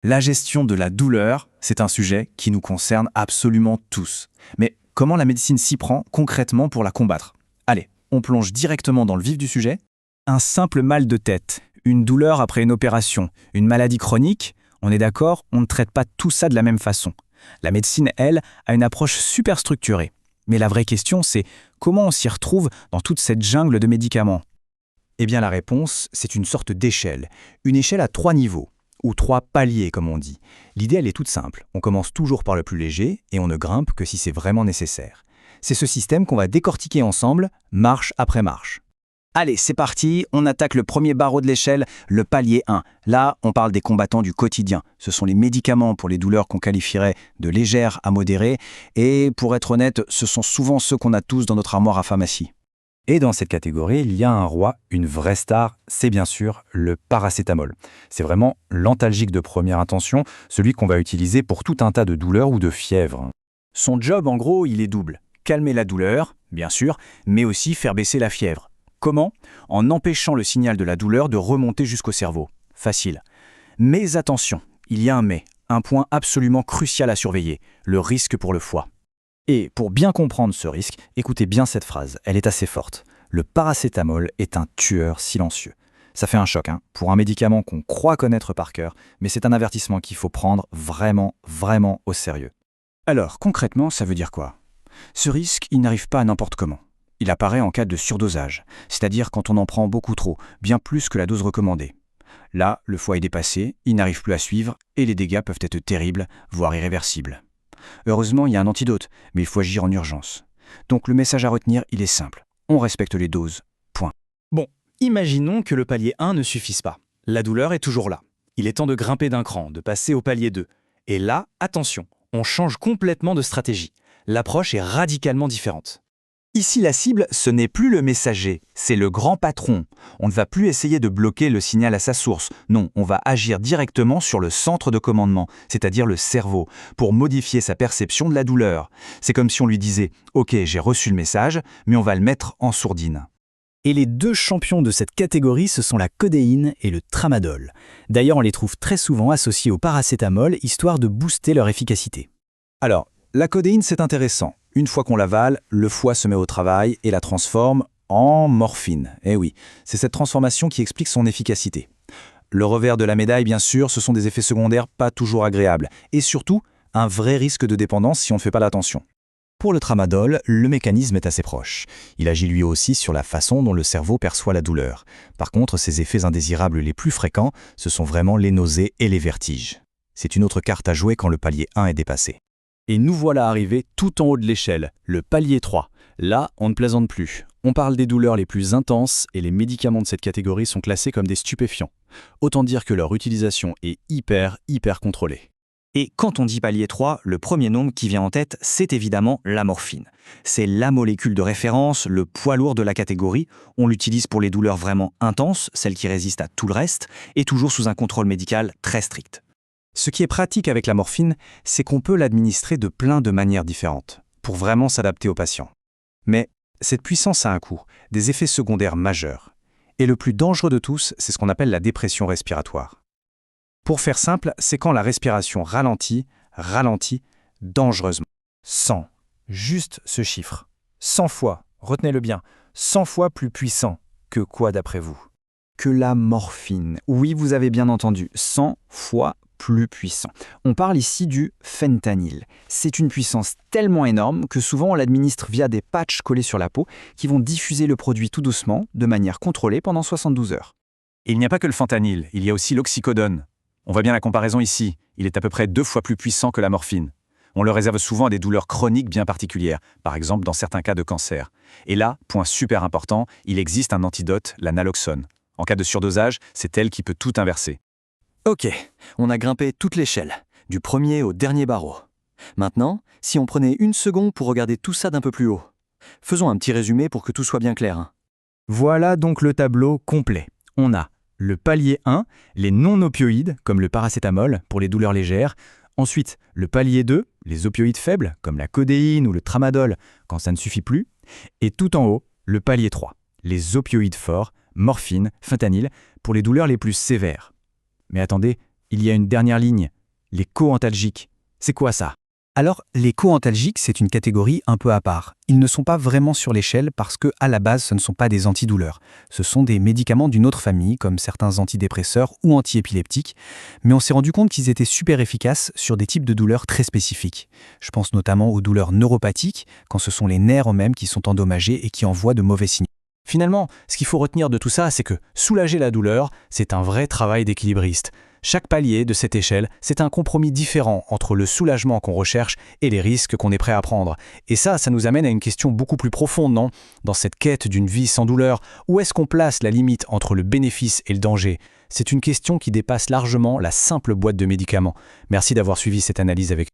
La gestion de la douleur, c'est un sujet qui nous concerne absolument tous. Mais comment la médecine s'y prend concrètement pour la combattre? Allez, on plonge directement dans le vif du sujet. Un simple mal de tête, une douleur après une opération, une maladie chronique, on est d'accord, on ne traite pas tout ça de la même façon. La médecine, elle, a une approche super structurée. Mais la vraie question, c'est comment on s'y retrouve dans toute cette jungle de médicaments? Eh bien, la réponse, c'est une sorte d'échelle. Une échelle à 3 niveaux, ou 3 paliers, comme on dit. L'idée, elle est toute simple. On commence toujours par le plus léger et on ne grimpe que si c'est vraiment nécessaire. C'est ce système qu'on va décortiquer ensemble, marche après marche. Allez, c'est parti, on attaque le premier barreau de l'échelle, le palier 1. Là, on parle des combattants du quotidien. Ce sont les médicaments pour les douleurs qu'on qualifierait de légères à modérées. Et pour être honnête, ce sont souvent ceux qu'on a tous dans notre armoire à pharmacie. Et dans cette catégorie, il y a un roi, une vraie star, c'est bien sûr le paracétamol. C'est vraiment l'antalgique de première intention, celui qu'on va utiliser pour tout un tas de douleurs ou de fièvres. Son job, en gros, il est double. Calmer la douleur, bien sûr, mais aussi faire baisser la fièvre. Comment? En empêchant le signal de la douleur de remonter jusqu'au cerveau. Facile. Mais attention, il y a un mais, un point absolument crucial à surveiller, le risque pour le foie. Et pour bien comprendre ce risque, écoutez bien cette phrase, elle est assez forte. Le paracétamol est un tueur silencieux. Ça fait un choc, pour un médicament qu'on croit connaître par cœur, mais c'est un avertissement qu'il faut prendre vraiment, vraiment au sérieux. Alors, concrètement, ça veut dire quoi? Ce risque, il n'arrive pas à n'importe comment. Il apparaît en cas de surdosage, c'est-à-dire quand on en prend beaucoup trop, bien plus que la dose recommandée. Là, le foie est dépassé, il n'arrive plus à suivre et les dégâts peuvent être terribles, voire irréversibles. Heureusement, il y a un antidote, mais il faut agir en urgence. Donc le message à retenir, il est simple. On respecte les doses. Point. Bon, imaginons que le palier 1 ne suffise pas. La douleur est toujours là. Il est temps de grimper d'un cran, de passer au palier 2. Et là, attention, on change complètement de stratégie. L'approche est radicalement différente. Ici, la cible, ce n'est plus le messager, c'est le grand patron. On ne va plus essayer de bloquer le signal à sa source. Non, on va agir directement sur le centre de commandement, c'est-à-dire le cerveau, pour modifier sa perception de la douleur. C'est comme si on lui disait « Ok, j'ai reçu le message, mais on va le mettre en sourdine ». Et les deux champions de cette catégorie, ce sont la codéine et le tramadol. D'ailleurs, on les trouve très souvent associés au paracétamol, histoire de booster leur efficacité. Alors, la codéine, c'est intéressant. Une fois qu'on l'avale, le foie se met au travail et la transforme en morphine. Eh oui, c'est cette transformation qui explique son efficacité. Le revers de la médaille, bien sûr, ce sont des effets secondaires pas toujours agréables. Et surtout, un vrai risque de dépendance si on ne fait pas attention. Pour le tramadol, le mécanisme est assez proche. Il agit lui aussi sur la façon dont le cerveau perçoit la douleur. Par contre, ses effets indésirables les plus fréquents, ce sont vraiment les nausées et les vertiges. C'est une autre carte à jouer quand le palier 1 est dépassé. Et nous voilà arrivés tout en haut de l'échelle, le palier 3. Là, on ne plaisante plus. On parle des douleurs les plus intenses et les médicaments de cette catégorie sont classés comme des stupéfiants. Autant dire que leur utilisation est hyper contrôlée. Et quand on dit palier 3, le premier nom qui vient en tête, c'est évidemment la morphine. C'est la molécule de référence, le poids lourd de la catégorie. On l'utilise pour les douleurs vraiment intenses, celles qui résistent à tout le reste, et toujours sous un contrôle médical très strict. Ce qui est pratique avec la morphine, c'est qu'on peut l'administrer de plein de manières différentes, pour vraiment s'adapter au patient. Mais cette puissance a un coût, des effets secondaires majeurs. Et le plus dangereux de tous, c'est ce qu'on appelle la dépression respiratoire. Pour faire simple, c'est quand la respiration ralentit dangereusement. 100. Juste ce chiffre. 100 fois, retenez-le bien, 100 fois plus puissant que quoi d'après vous? Que la morphine. Oui, vous avez bien entendu, 100 fois plus puissant. On parle ici du fentanyl. C'est une puissance tellement énorme que souvent on l'administre via des patchs collés sur la peau qui vont diffuser le produit tout doucement, de manière contrôlée pendant 72 heures. Et il n'y a pas que le fentanyl, il y a aussi l'oxycodone. On voit bien la comparaison ici, il est à peu près 2 fois plus puissant que la morphine. On le réserve souvent à des douleurs chroniques bien particulières, par exemple dans certains cas de cancer. Et là, point super important, il existe un antidote, la naloxone. En cas de surdosage, c'est elle qui peut tout inverser. Ok, on a grimpé toute l'échelle, du premier au dernier barreau. Maintenant, si on prenait une seconde pour regarder tout ça d'un peu plus haut. Faisons un petit résumé pour que tout soit bien clair. Voilà donc le tableau complet. On a le palier 1, les non-opioïdes, comme le paracétamol, pour les douleurs légères. Ensuite, le palier 2, les opioïdes faibles, comme la codéine ou le tramadol, quand ça ne suffit plus. Et tout en haut, le palier 3, les opioïdes forts, morphine, fentanyl, pour les douleurs les plus sévères. Mais attendez, il y a une dernière ligne, les co-antalgiques. C'est quoi ça? Alors, les co-antalgiques, c'est une catégorie un peu à part. Ils ne sont pas vraiment sur l'échelle parce que, à la base, ce ne sont pas des antidouleurs. Ce sont des médicaments d'une autre famille, comme certains antidépresseurs ou antiépileptiques, mais on s'est rendu compte qu'ils étaient super efficaces sur des types de douleurs très spécifiques. Je pense notamment aux douleurs neuropathiques, quand ce sont les nerfs eux-mêmes qui sont endommagés et qui envoient de mauvais signaux. Finalement, ce qu'il faut retenir de tout ça, c'est que soulager la douleur, c'est un vrai travail d'équilibriste. Chaque palier de cette échelle, c'est un compromis différent entre le soulagement qu'on recherche et les risques qu'on est prêt à prendre. Et ça nous amène à une question beaucoup plus profonde, non? Dans cette quête d'une vie sans douleur, où est-ce qu'on place la limite entre le bénéfice et le danger? C'est une question qui dépasse largement la simple boîte de médicaments. Merci d'avoir suivi cette analyse avec